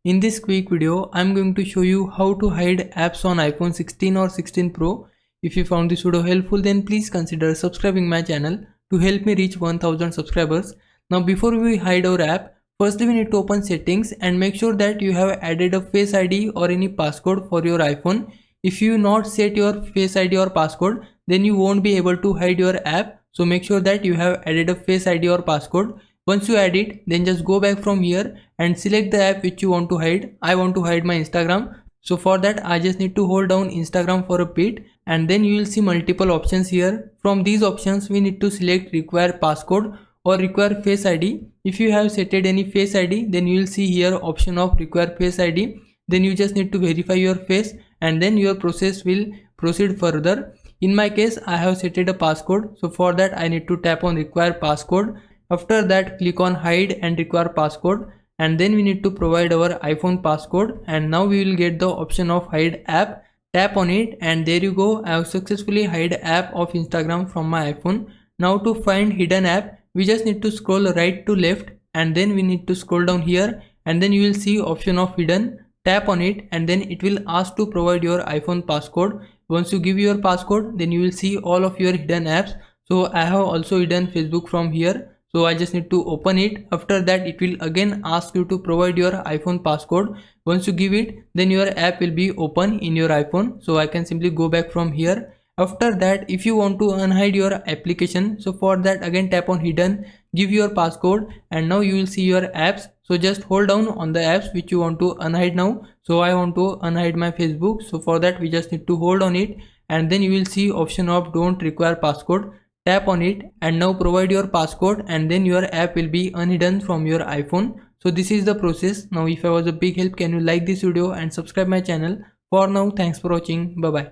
In this quick video, I'm going to show you how to hide apps on iPhone 16 or 16 Pro. If you found this video helpful, then please consider subscribing my channel to help me reach 1000 subscribers. Now before we hide our app, firstly we need to open settings and make sure that you have added a Face ID or any passcode for your iPhone. If you not set your Face ID or passcode, then you won't be able to hide your app. So make sure that you have added a Face ID or passcode. Once you add it, then just go back from here and select the app which you want to hide. I want to hide my Instagram. So for that I just need to hold down Instagram for a bit and then you will see multiple options here. From these options we need to select require passcode or require Face ID. If you have set any Face ID, then you will see here option of require Face ID. Then you just need to verify your face and then your process will proceed further. In my case I have set a passcode, so for that I need to tap on require passcode. After that click on hide and require passcode and then we need to provide our iPhone passcode and now we will get the option of hide app. Tap on it and there you go, I have successfully hide app of Instagram from my iPhone. Now to find hidden app, we just need to scroll right to left and then we need to scroll down here and then you will see option of hidden. Tap on it and then it will ask to provide your iPhone passcode. Once you give your passcode, then you will see all of your hidden apps. So I have also hidden Facebook from here. So I just need to open it. After that it will again ask you to provide your iPhone passcode. Once you give it, then your app will be open in your iPhone. So I can simply go back from here. After that, if you want to unhide your application, so for that again tap on hidden, give your passcode and now you will see your apps. So just hold down on the apps which you want to unhide now. So I want to unhide my Facebook. So for that we just need to hold on it and then you will see option of don't require passcode. Tap on it and now provide your passcode and then your app will be unhidden from your iPhone. So this is the process. Now if I was a big help, can you like this video and subscribe my channel. For now, thanks for watching. Bye bye.